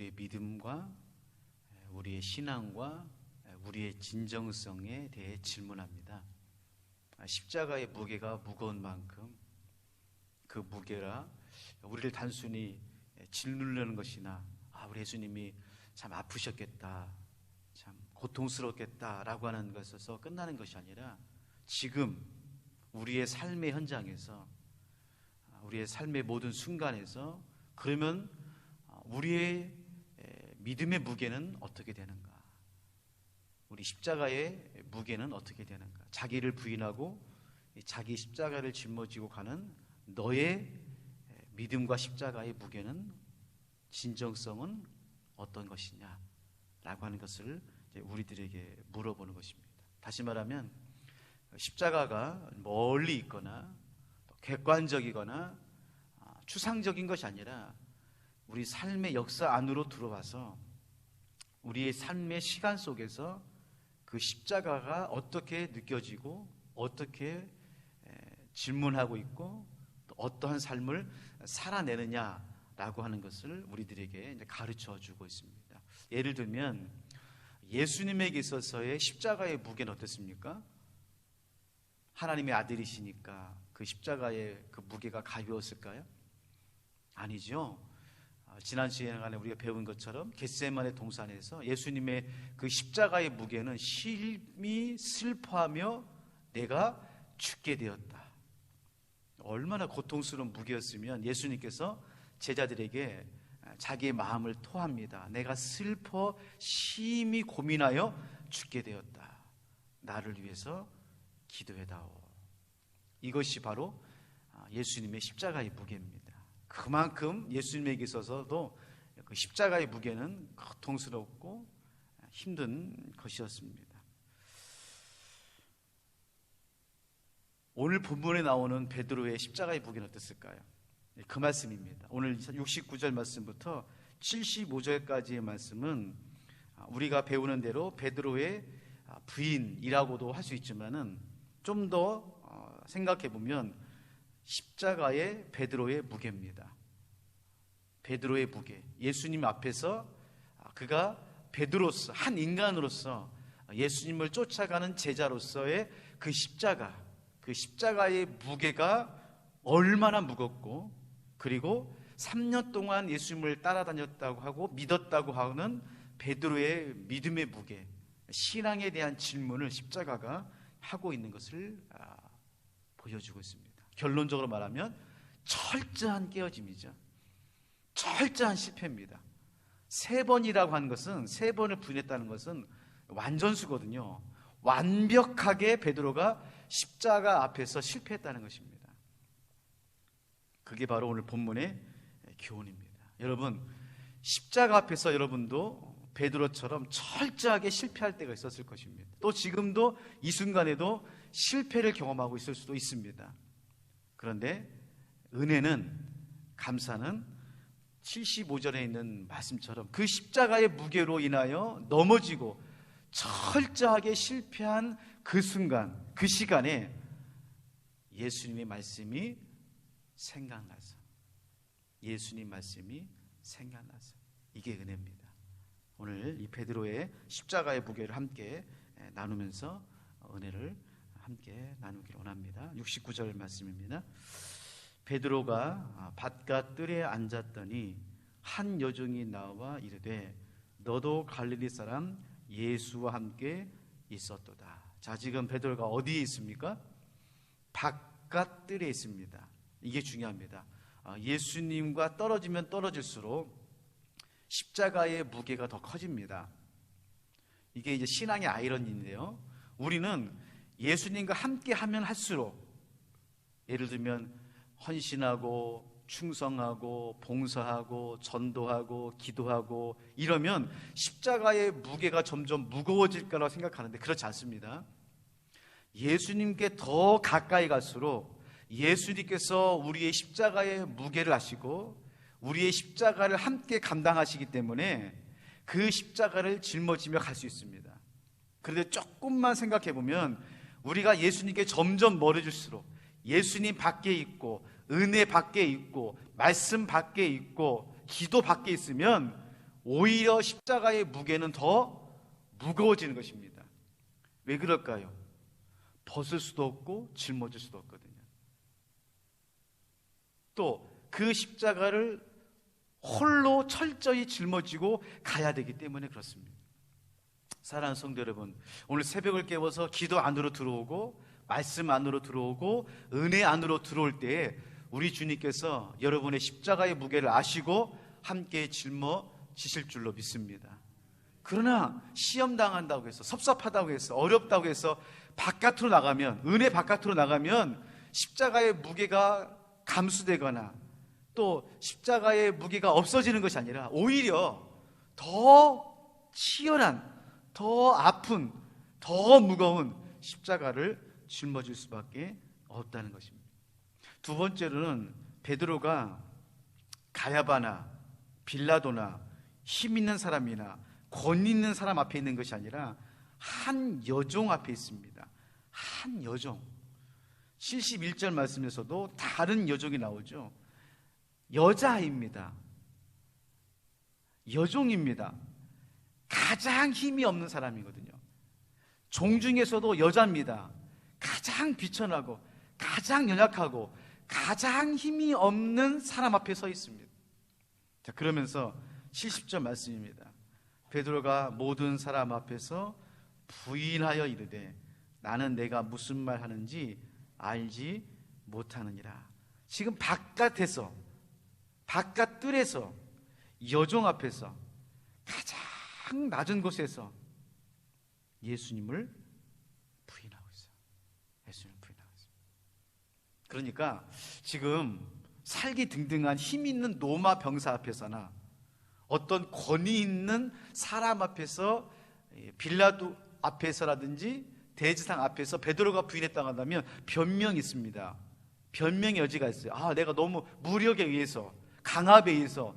우리의 믿음과 우리의 신앙과 우리의 진정성에 대해 질문합니다. 십자가의 무게가 무거운 만큼 그 무게라 우리를 단순히 짓누르는 것이나 우리 예수님이 참 아프셨겠다, 참 고통스럽겠다라고 하는 것에서 끝나는 것이 아니라 지금 우리의 삶의 현장에서, 우리의 삶의 모든 순간에서 그러면 우리의 믿음의 무게는 어떻게 되는가? 우리 십자가의 무게는 어떻게 되는가? 자기를 부인하고 자기 십자가를 짊어지고 가는 너의 믿음과 십자가의 무게는, 진정성은 어떤 것이냐? 라고 하는 것을 우리들에게 물어보는 것입니다. 다시 말하면 십자가가 멀리 있거나 객관적이거나 추상적인 것이 아니라 우리 삶의 역사 안으로 들어와서 우리의 삶의 시간 속에서 그 십자가가 어떻게 느껴지고 어떻게 질문하고 있고 또 어떠한 삶을 살아내느냐라고 하는 것을 우리들에게 가르쳐 주고 있습니다. 예를 들면 예수님에게 있어서의 십자가의 무게는 어떻습니까? 하나님의 아들이시니까 그 십자가의 그 무게가 가벼웠을까요? 아니죠. 지난 시간에 우리가 배운 것처럼 겟세마네 동산에서 예수님의 그 십자가의 무게는 심히 슬퍼하며 내가 죽게 되었다. 얼마나 고통스러운 무게였으면 예수님께서 제자들에게 자기의 마음을 토합니다. 내가 슬퍼 심히 고민하여 죽게 되었다. 나를 위해서 기도해다오. 이것이 바로 예수님의 십자가의 무게입니다. 그만큼 예수님에게 있어서도 그 십자가의 무게는 고통스럽고 힘든 것이었습니다. 오늘 본문에 나오는 베드로의 십자가의 무게는 어땠을까요? 그 말씀입니다. 오늘 69절 말씀부터 75절까지의 말씀은 우리가 배우는 대로 베드로의 부인이라고도 할 수 있지만은 좀 더 생각해 보면 십자가의 베드로의 무게입니다. 베드로의 무게. 예수님 앞에서 그가 베드로서, 한 인간으로서 예수님을 쫓아가는 제자로서의 그 십자가, 그 십자가의 무게가 얼마나 무겁고, 그리고 3년 동안 예수님을 따라다녔다고 하고 믿었다고 하는 베드로의 믿음의 무게, 신앙에 대한 질문을 십자가가 하고 있는 것을 보여주고 있습니다. 결론적으로 말하면 철저한 깨어짐이죠. 철저한 실패입니다. 3번이라고 하는 것은, 3번을 부인했다는 것은 완전수거든요. 완벽하게 베드로가 십자가 앞에서 실패했다는 것입니다. 그게 바로 오늘 본문의 교훈입니다. 여러분, 십자가 앞에서 여러분도 베드로처럼 철저하게 실패할 때가 있었을 것입니다. 또 지금도 이 순간에도 실패를 경험하고 있을 수도 있습니다. 그런데 은혜는, 감사는 75절에 있는 말씀처럼 그 십자가의 무게로 인하여 넘어지고 철저하게 실패한 그 순간, 그 시간에 예수님의 말씀이 생각나서, 예수님 말씀이 생각나서, 이게 은혜입니다. 오늘 이 베드로의 십자가의 무게를 함께 나누면서 은혜를 함께 나누기를 원합니다. 69절 말씀입니다. 베드로가 밭가 뜰에 앉았더니 한 여종이 나와 이르되 너도 갈릴리 사람 예수와 함께 있었도다. 자, 지금 베드로가 어디에 있습니까? 밭가 뜰에 있습니다. 이게 중요합니다. 예수님과 떨어지면 떨어질수록 십자가의 무게가 더 커집니다. 이게 이제 신앙의 아이러니인데요. 우리는 예수님과 함께 하면 할수록, 예를 들면 헌신하고 충성하고 봉사하고 전도하고 기도하고 이러면 십자가의 무게가 점점 무거워질 거라고 생각하는데 그렇지 않습니다. 예수님께 더 가까이 갈수록 예수님께서 우리의 십자가의 무게를 아시고 우리의 십자가를 함께 감당하시기 때문에 그 십자가를 짊어지며 갈 수 있습니다. 그런데 조금만 생각해 보면 우리가 예수님께 점점 멀어질수록 예수님 밖에 있고 은혜 밖에 있고 말씀 밖에 있고 기도 밖에 있으면 오히려 십자가의 무게는 더 무거워지는 것입니다. 왜 그럴까요? 벗을 수도 없고 짊어질 수도 없거든요. 또 그 십자가를 홀로 철저히 짊어지고 가야 되기 때문에 그렇습니다. 사랑하는 성도 여러분, 오늘 새벽을 깨워서 기도 안으로 들어오고 말씀 안으로 들어오고 은혜 안으로 들어올 때에 우리 주님께서 여러분의 십자가의 무게를 아시고 함께 짊어지실 줄로 믿습니다. 그러나 시험 당한다고 해서, 섭섭하다고 해서, 어렵다고 해서 바깥으로 나가면, 은혜 바깥으로 나가면 십자가의 무게가 감수되거나 또 십자가의 무게가 없어지는 것이 아니라 오히려 더 치열한, 더 아픈, 더 무거운 십자가를 짊어질 수밖에 없다는 것입니다. 두 번째로는 베드로가 가야바나 빌라도나 힘 있는 사람이나 권위 있는 사람 앞에 있는 것이 아니라 한 여종 앞에 있습니다. 한 여종. 71절 말씀에서도 다른 여종이 나오죠. 여자입니다. 여종입니다. 가장 힘이 없는 사람이거든요. 종 중에서도 여자입니다. 가장 비천하고 가장 연약하고 가장 힘이 없는 사람 앞에 서 있습니다. 자, 그러면서 70절 말씀입니다. 베드로가 모든 사람 앞에서 부인하여 이르되 나는 내가 무슨 말 하는지 알지 못하느니라. 지금 바깥에서, 바깥 뜰에서, 여종 앞에서 가장 낮은 곳에서 예수님을 부인하고 있어요. 예수님을 부인하고 있어요. 그러니까 지금 살기 등등한 힘 있는 로마 병사 앞에서나 어떤 권위 있는 사람 앞에서, 빌라도 앞에서라든지 대제사장 앞에서 베드로가 부인했다고 한다면 변명이 있습니다. 변명의 여지가 있어요. 아, 내가 너무 무력에 의해서, 강압에 의해서,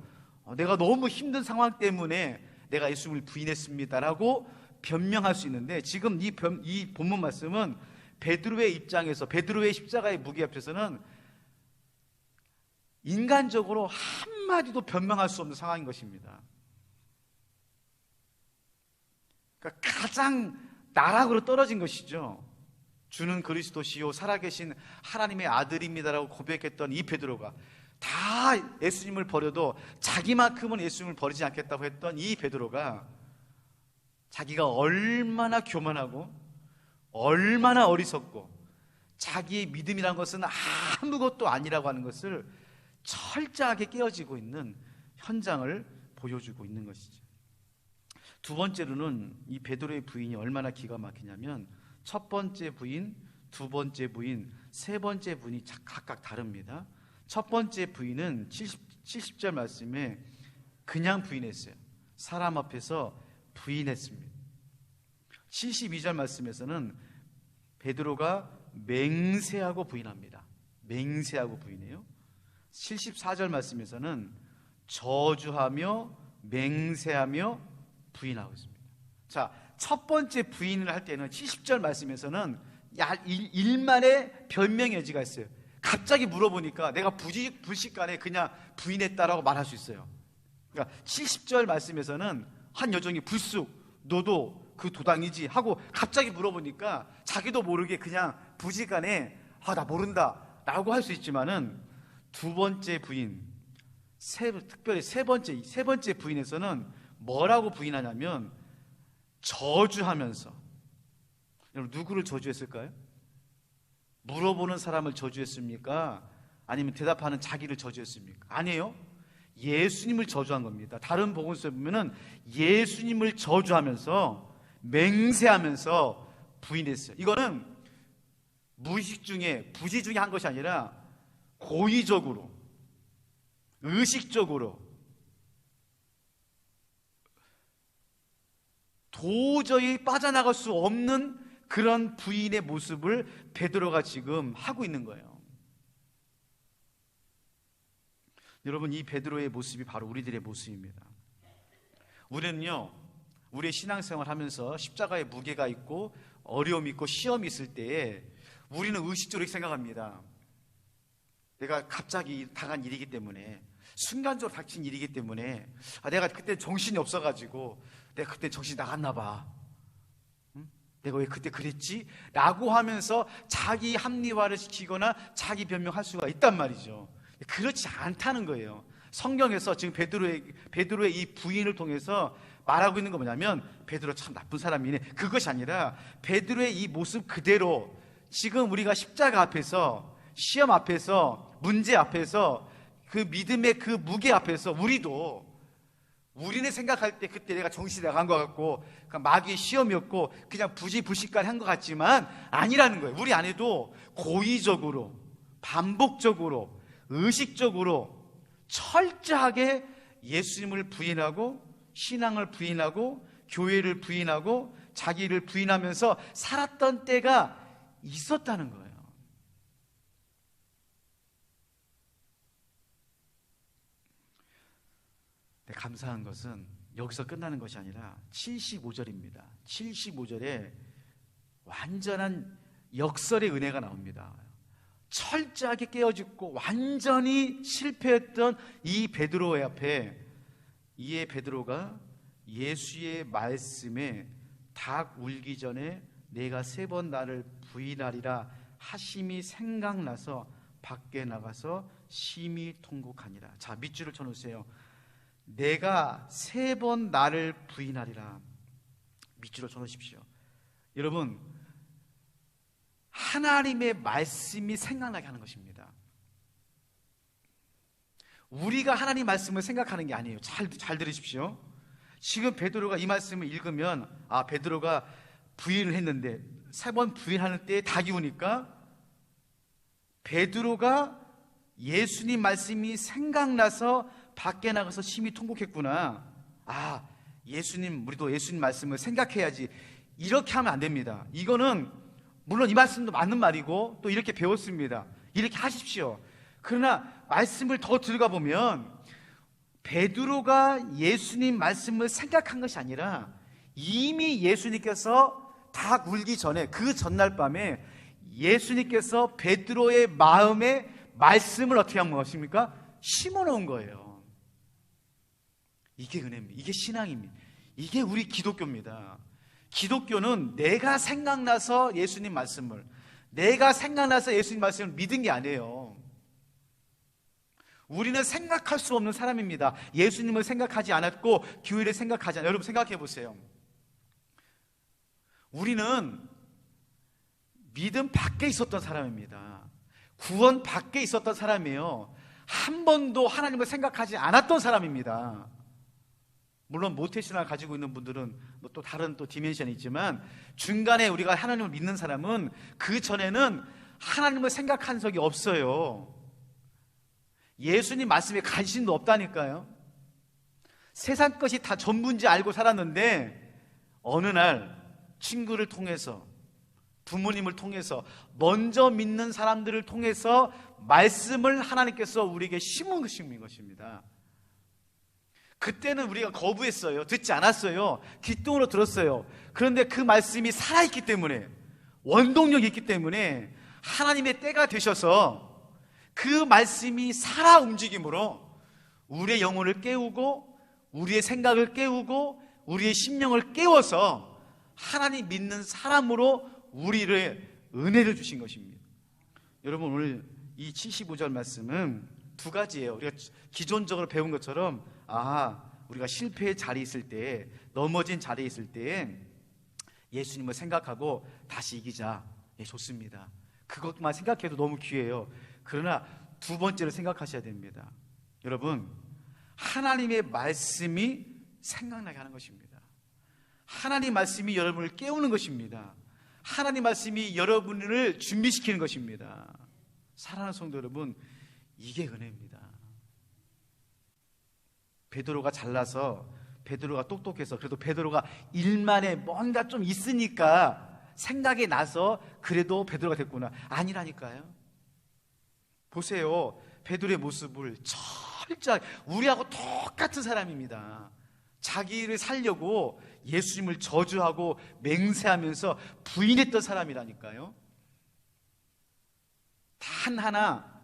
내가 너무 힘든 상황 때문에 내가 예수님을 부인했습니다라고 변명할 수 있는데, 지금 이 본문 말씀은 베드로의 입장에서, 베드로의 십자가의 무게 앞에서는 인간적으로 한마디도 변명할 수 없는 상황인 것입니다. 그러니까 가장 나락으로 떨어진 것이죠. 주는 그리스도시요 살아계신 하나님의 아들입니다라고 고백했던 이 베드로가, 다 예수님을 버려도 자기만큼은 예수님을 버리지 않겠다고 했던 이 베드로가 자기가 얼마나 교만하고 얼마나 어리석고 자기의 믿음이란 것은 아무것도 아니라고 하는 것을 철저하게 깨어지고 있는 현장을 보여주고 있는 것이죠. 두 번째로는 이 베드로의 부인이 얼마나 기가 막히냐면, 첫 번째 부인, 두 번째 부인, 세 번째 부인이 각각 다릅니다. 첫 번째 부인은 70절 말씀에 그냥 부인했어요. 사람 앞에서 부인했습니다. 72절 말씀에서는 베드로가 맹세하고 부인합니다. 맹세하고 부인해요. 74절 말씀에서는 저주하며 맹세하며 부인하고 있습니다. 자, 첫 번째 부인을 할 때는 70절 말씀에서는 일만의 변명의 여지가 있어요. 갑자기 물어보니까 내가 불식간에 그냥 부인했다라고 말할 수 있어요. 그러니까 70절 말씀에서는 한 여종이 불쑥 너도 그 도당이지 하고 갑자기 물어보니까 자기도 모르게 그냥 부지간에 나 모른다 라고 할 수 있지만은, 두 번째 부인, 특별히 세 번째 부인에서는 뭐라고 부인하냐면 저주하면서. 여러분, 누구를 저주했을까요? 물어보는 사람을 저주했습니까? 아니면 대답하는 자기를 저주했습니까? 아니에요. 예수님을 저주한 겁니다. 다른 복음서에 보면은 예수님을 저주하면서 맹세하면서 부인했어요. 이거는 무의식 중에, 부지 중에 한 것이 아니라 고의적으로, 의식적으로, 도저히 빠져나갈 수 없는 그런 부인의 모습을 베드로가 지금 하고 있는 거예요. 여러분, 이 베드로의 모습이 바로 우리들의 모습입니다. 우리는요, 우리의 신앙생활 하면서 십자가의 무게가 있고 어려움이 있고 시험이 있을 때에 우리는 의식적으로 생각합니다. 내가 갑자기 당한 일이기 때문에 순간적으로 닥친 일이기 때문에 내가 그때 정신이 없어가지고 내가 그때 정신이 나갔나 봐. 내가 왜 그때 그랬지? 라고 하면서 자기 합리화를 시키거나 자기 변명할 수가 있단 말이죠. 그렇지 않다는 거예요. 성경에서 지금 베드로의 이 부인을 통해서 말하고 있는 거 뭐냐면 베드로 참 나쁜 사람이네, 그것이 아니라 베드로의 이 모습 그대로 지금 우리가 십자가 앞에서, 시험 앞에서, 문제 앞에서, 그 믿음의 그 무게 앞에서 우리는 생각할 때 그때 내가 정신이 나간 것 같고 마귀의 시험이었고 그냥 부지불식간 한 것 같지만 아니라는 거예요. 우리 안에도 고의적으로, 반복적으로, 의식적으로 철저하게 예수님을 부인하고 신앙을 부인하고 교회를 부인하고 자기를 부인하면서 살았던 때가 있었다는 거예요. 감사한 것은 여기서 끝나는 것이 아니라 75절입니다. 75절에 완전한 역설의 은혜가 나옵니다. 철저하게 깨어짓고 완전히 실패했던 이 베드로의 앞에 이에 베드로가 예수의 말씀에 닭 울기 전에 내가 3번 나를 부인하리라 하심이 생각나서 밖에 나가서 심히 통곡하니라. 자, 밑줄을 쳐놓으세요. 내가 3번 나를 부인하리라. 밑줄을 쳐놓으십시오. 여러분, 하나님의 말씀이 생각나게 하는 것입니다. 우리가 하나님 말씀을 생각하는 게 아니에요. 잘 들으십시오. 지금 베드로가 이 말씀을 읽으면 베드로가 부인을 했는데 3번 부인하는 때에 닭이 우니까 베드로가 예수님 말씀이 생각나서 밖에 나가서 심히 통곡했구나. 예수님, 우리도 예수님 말씀을 생각해야지. 이렇게 하면 안 됩니다. 이거는 물론 이 말씀도 맞는 말이고 또 이렇게 배웠습니다. 이렇게 하십시오. 그러나 말씀을 더 들어가 보면 베드로가 예수님 말씀을 생각한 것이 아니라 이미 예수님께서 닭 울기 전에 그 전날 밤에 예수님께서 베드로의 마음에 말씀을 어떻게 한 것입니까? 심어놓은 거예요. 이게 은혜입니다. 이게 신앙입니다. 이게 우리 기독교입니다. 기독교는 내가 생각나서 예수님 말씀을 믿은 게 아니에요. 우리는 생각할 수 없는 사람입니다. 예수님을 생각하지 않았고 교회를 생각하지 않았어요. 여러분 생각해 보세요. 우리는 믿음 밖에 있었던 사람입니다. 구원 밖에 있었던 사람이에요. 한 번도 하나님을 생각하지 않았던 사람입니다. 물론 모태신앙을 가지고 있는 분들은 또 다른 디멘션이 있지만 중간에 우리가 하나님을 믿는 사람은 그 전에는 하나님을 생각한 적이 없어요. 예수님 말씀에 관심도 없다니까요. 세상 것이 다 전부인지 알고 살았는데 어느 날 친구를 통해서, 부모님을 통해서, 먼저 믿는 사람들을 통해서 말씀을 하나님께서 우리에게 심은 것입니다. 그때는 우리가 거부했어요. 듣지 않았어요. 귓등으로 들었어요. 그런데 그 말씀이 살아있기 때문에, 원동력이 있기 때문에 하나님의 때가 되셔서 그 말씀이 살아 움직임으로 우리의 영혼을 깨우고 우리의 생각을 깨우고 우리의 심령을 깨워서 하나님 믿는 사람으로 우리를 은혜를 주신 것입니다. 여러분, 오늘 이 75절 말씀은 두 가지예요. 우리가 기존적으로 배운 것처럼 우리가 실패의 자리에 있을 때, 넘어진 자리에 있을 때 예수님을 생각하고 다시 이기자. 좋습니다. 그것만 생각해도 너무 귀해요. 그러나 두 번째로 생각하셔야 됩니다. 여러분, 하나님의 말씀이 생각나게 하는 것입니다. 하나님 말씀이 여러분을 깨우는 것입니다. 하나님 말씀이 여러분을 준비시키는 것입니다. 사랑하는 성도 여러분, 이게 은혜입니다. 베드로가 잘나서, 베드로가 똑똑해서, 그래도 베드로가 일만에 뭔가 좀 있으니까 생각이 나서 그래도 베드로가 됐구나. 아니라니까요. 보세요. 베드로의 모습을 철저하게, 우리하고 똑같은 사람입니다. 자기를 살려고 예수님을 저주하고 맹세하면서 부인했던 사람이라니까요. 단 하나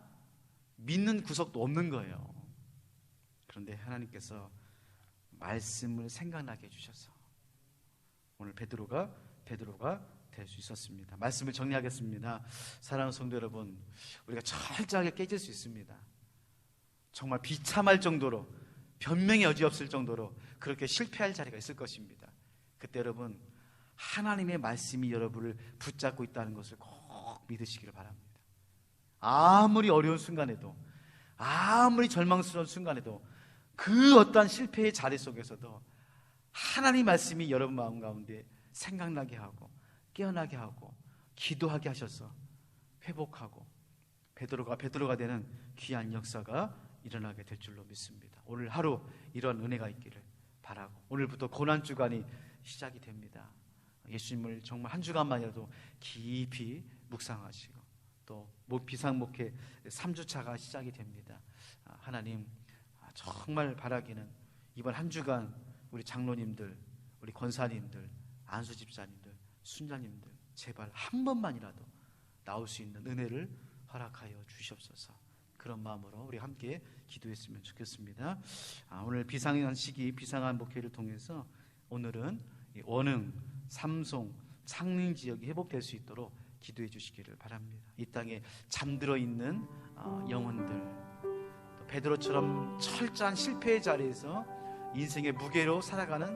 믿는 구석도 없는 거예요. 그런데 하나님께서 말씀을 생각나게 해주셔서 오늘 베드로가 될 수 있었습니다. 말씀을 정리하겠습니다. 사랑하는 성도 여러분, 우리가 철저하게 깨질 수 있습니다. 정말 비참할 정도로, 변명의 여지 없을 정도로 그렇게 실패할 자리가 있을 것입니다. 그때 여러분, 하나님의 말씀이 여러분을 붙잡고 있다는 것을 꼭 믿으시기를 바랍니다. 아무리 어려운 순간에도, 아무리 절망스러운 순간에도, 그 어떠한 실패의 자리 속에서도 하나님 말씀이 여러분 마음 가운데 생각나게 하고 깨어나게 하고 기도하게 하셔서 회복하고 베드로가 되는 귀한 역사가 일어나게 될 줄로 믿습니다. 오늘 하루 이런 은혜가 있기를 바라고, 오늘부터 고난주간이 시작이 됩니다. 예수님을 정말 한 주간만이라도 깊이 묵상하시고 또 비상목회 3주차가 시작이 됩니다. 하나님, 정말 바라기는 이번 한 주간 우리 장로님들, 우리 권사님들, 안수집사님들, 순자님들 제발 한 번만이라도 나올 수 있는 은혜를 허락하여 주시옵소서. 그런 마음으로 우리 함께 기도했으면 좋겠습니다. 오늘 비상한 시기, 비상한 목회를 통해서 오늘은 원흥, 삼송, 창릉 지역이 회복될 수 있도록 기도해 주시기를 바랍니다. 이 땅에 잠들어 있는 영혼들, 또 베드로처럼 철저한 실패의 자리에서 인생의 무게로 살아가는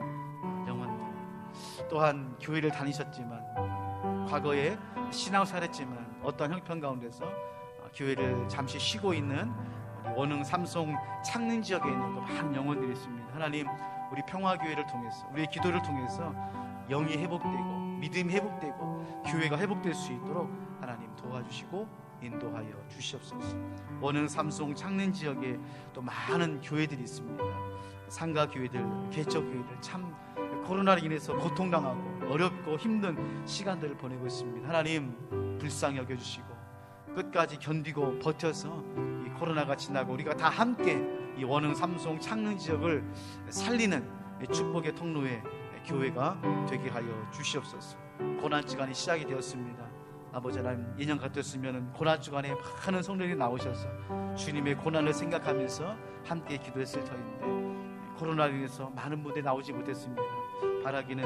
영혼들, 또한 교회를 다니셨지만 과거에 신앙생활 했지만 어떤 형편 가운데서 교회를 잠시 쉬고 있는 우리 원흥, 삼송, 창릉 지역에 있는 그 많은 영혼들이 있습니다. 하나님, 우리 평화교회를 통해서, 우리의 기도를 통해서 영이 회복되고 믿음이 회복되고 교회가 회복될 수 있도록 하나님 도와주시고 인도하여 주시옵소서. 원흥, 삼송, 창릉 지역에 또 많은 교회들이 있습니다. 상가교회들, 개척교회들, 참 코로나로 인해서 고통당하고 어렵고 힘든 시간들을 보내고 있습니다. 하나님, 불쌍히 여겨주시고 끝까지 견디고 버텨서 이 코로나가 지나고 우리가 다 함께 이 원흥, 삼송, 창릉 지역을 살리는 축복의 통로에 교회가 되게 하여 주시옵소서. 고난주간이 시작이 되었습니다. 아버지 하나님, 2년 같았으면 고난주간에 많은 성도들이 나오셔서 주님의 고난을 생각하면서 함께 기도했을 터인데 코로나로 인해서 많은 무대에 나오지 못했습니다. 바라기는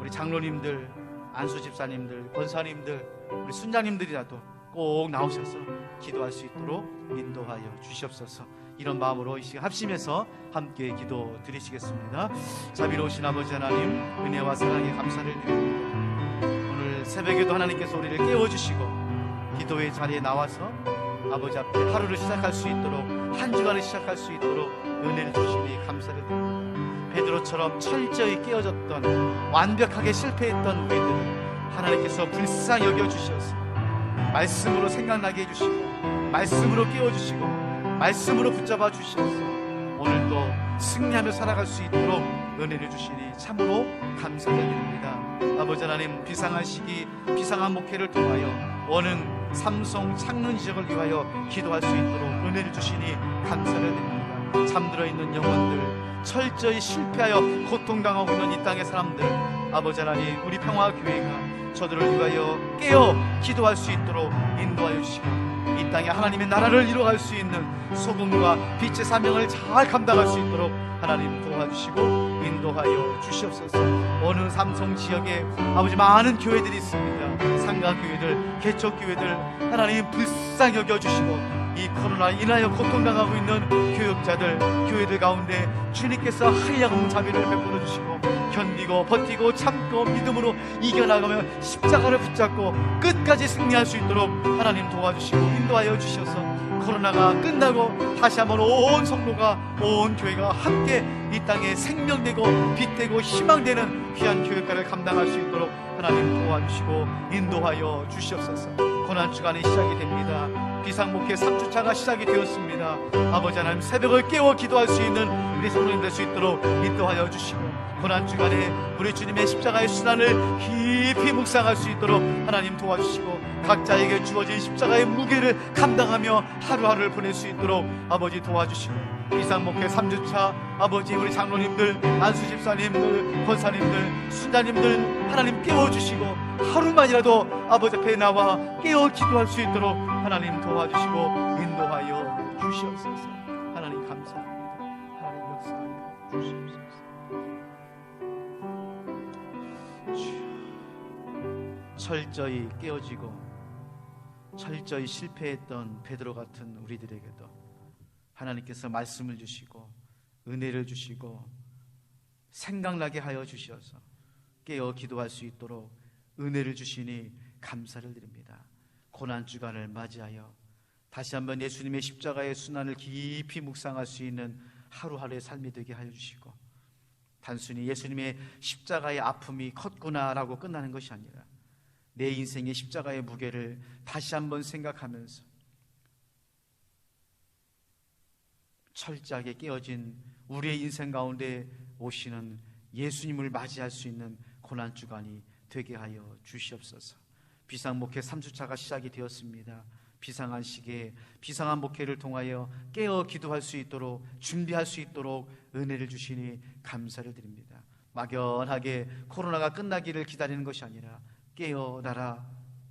우리 장로님들, 안수집사님들, 권사님들, 우리 순장님들이라도 꼭 나오셔서 기도할 수 있도록 인도하여 주시옵소서. 이런 마음으로 이 시간 합심해서 함께 기도 드리시겠습니다. 자비로우신 아버지 하나님, 은혜와 사랑에 감사를 드립니다. 오늘 새벽에도 하나님께서 우리를 깨워주시고 기도의 자리에 나와서 아버지 앞에 하루를 시작할 수 있도록, 한 주간을 시작할 수 있도록 은혜를 주시니 감사를 드립니다. 베드로처럼 철저히 깨어졌던, 완벽하게 실패했던 우리들을 하나님께서 불쌍히 여겨주셔서 말씀으로 생각나게 해주시고 말씀으로 깨워주시고 말씀으로 붙잡아 주셔서 오늘도 승리하며 살아갈 수 있도록 은혜를 주시니 참으로 감사를 드립니다. 아버지 하나님, 비상한 시기, 비상한 목회를 통하여 원흥, 삼송, 창릉 지역을 위하여 기도할 수 있도록 은혜를 주시니 감사를 드립니다. 잠들어 있는 영혼들, 철저히 실패하여 고통당하고 있는 이 땅의 사람들, 아버지 하나님, 우리 평화교회가 저들을 위하여 깨어 기도할 수 있도록 인도하여 주시고 이 땅에 하나님의 나라를 이루어갈 수 있는 소금과 빛의 사명을 잘 감당할 수 있도록 하나님 도와주시고 인도하여 주시옵소서. 어느 삼성 지역에 아버지 많은 교회들이 있습니다. 상가교회들, 개척교회들 하나님 불쌍히 여겨주시고 이 코로나 인하여 고통당하고 있는 교역자들, 교회들 가운데 주님께서 한량없는 자비를 베풀어 주시고 견디고 버티고 참고 믿음으로 이겨나가며 십자가를 붙잡고 끝까지 승리할 수 있도록 하나님 도와주시고 인도하여 주셔서 코로나가 끝나고 다시 한번 온 성도가, 온 교회가 함께 이 땅에 생명되고 빛되고 희망되는 귀한 교회가를 감당할 수 있도록 하나님 도와주시고 인도하여 주시옵소서. 고난주간이 시작이 됩니다. 비상목회 3주차가 시작이 되었습니다. 아버지 하나님, 새벽을 깨워 기도할 수 있는 우리 성도님 될 수 있도록 인도하여 주시고 고난주간에 우리 주님의 십자가의 순환을 깊이 묵상할 수 있도록 하나님 도와주시고 각자에게 주어진 십자가의 무게를 감당하며 하루하루를 보낼 수 있도록 아버지 도와주시고 비상목회 3주차 아버지 우리 장로님들, 안수집사님들, 권사님들, 순자님들 하나님 깨워주시고 하루만이라도 아버지 앞에 나와 깨어 기도할 수 있도록 하나님 도와주시고 인도하여 주시옵소서. 하나님 감사합니다. 철저히 깨어지고 철저히 실패했던 베드로 같은 우리들에게도 하나님께서 말씀을 주시고 은혜를 주시고 생각나게 하여 주셔서 깨어 기도할 수 있도록 은혜를 주시니 감사를 드립니다. 고난주간을 맞이하여 다시 한번 예수님의 십자가의 순환을 깊이 묵상할 수 있는 하루하루의 삶이 되게 하여 주시고, 단순히 예수님의 십자가의 아픔이 컸구나라고 끝나는 것이 아니라 내 인생의 십자가의 무게를 다시 한번 생각하면서 철저하게 깨어진 우리의 인생 가운데 오시는 예수님을 맞이할 수 있는 고난주간이 되게 하여 주시옵소서. 비상목회 3주차가 시작이 되었습니다. 비상한 시기에 비상한 목회를 통하여 깨어 기도할 수 있도록 준비할 수 있도록 은혜를 주시니 감사를 드립니다. 막연하게 코로나가 끝나기를 기다리는 것이 아니라 깨어나라,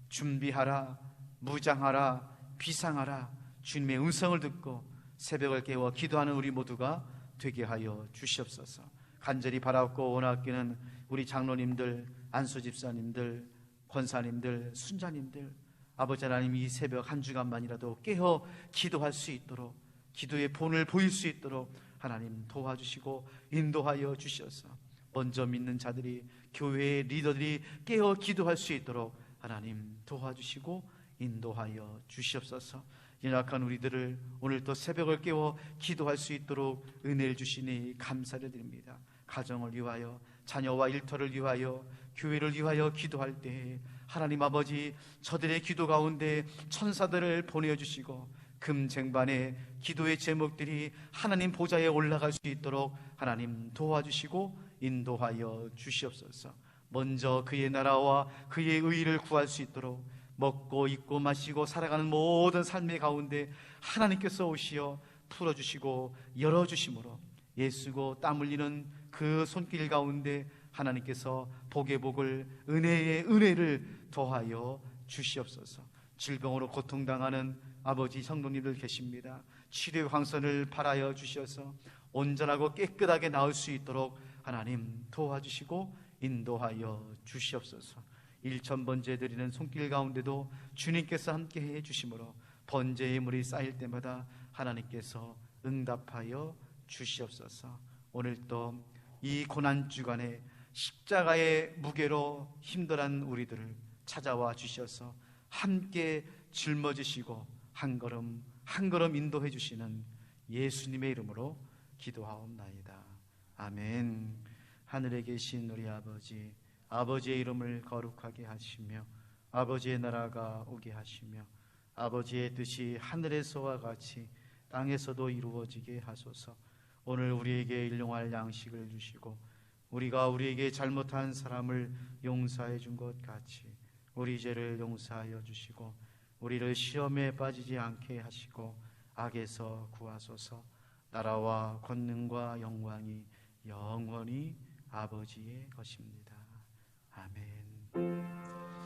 준비하라, 무장하라, 비상하라, 주님의 음성을 듣고 새벽을 깨워 기도하는 우리 모두가 되게 하여 주시옵소서. 간절히 바라고 원하기는 우리 장로님들, 안수집사님들, 권사님들, 순자님들, 아버지 하나님, 이 새벽 한 주간만이라도 깨어 기도할 수 있도록, 기도의 본을 보일 수 있도록 하나님 도와주시고 인도하여 주셔서 먼저 믿는 자들이, 교회의 리더들이 깨어 기도할 수 있도록 하나님 도와주시고 인도하여 주시옵소서. 연약한 우리들을 오늘 또 새벽을 깨워 기도할 수 있도록 은혜를 주시니 감사를 드립니다. 가정을 위하여, 자녀와 일터를 위하여, 교회를 위하여 기도할 때 하나님 아버지, 저들의 기도 가운데 천사들을 보내주시고 금쟁반의 기도의 제목들이 하나님 보좌에 올라갈 수 있도록 하나님 도와주시고 인도하여 주시옵소서. 먼저 그의 나라와 그의 의를 구할 수 있도록 먹고 입고 마시고 살아가는 모든 삶의 가운데 하나님께서 오시어 풀어주시고 열어주심으로 예수고 땀 흘리는 그 손길 가운데 하나님께서 복의 복을, 은혜의 은혜를 더하여 주시옵소서. 질병으로 고통당하는 아버지 성도님들 계십니다. 치료의 황선을 바라여 주셔서 온전하고 깨끗하게 나을 수 있도록 하나님 도와주시고 인도하여 주시옵소서. 일천번제 드리는 손길 가운데도 주님께서 함께해 주심으로 번제의 물이 쌓일 때마다 하나님께서 응답하여 주시옵소서. 오늘도 이 고난주간에 십자가의 무게로 힘들어한 우리들을 찾아와 주셔서 함께 짊어지시고 한 걸음 한 걸음 인도해 주시는 예수님의 이름으로 기도하옵나이다. 아멘. 하늘에 계신 우리 아버지, 아버지의 이름을 거룩하게 하시며 아버지의 나라가 오게 하시며 아버지의 뜻이 하늘에서와 같이 땅에서도 이루어지게 하소서. 오늘 우리에게 일용할 양식을 주시고 우리가 우리에게 잘못한 사람을 용서해 준 것 같이 우리 죄를 용서하여 주시고 우리를 시험에 빠지지 않게 하시고 악에서 구하소서. 나라와 권능과 영광이 영원히 아버지의 것입니다. 아멘.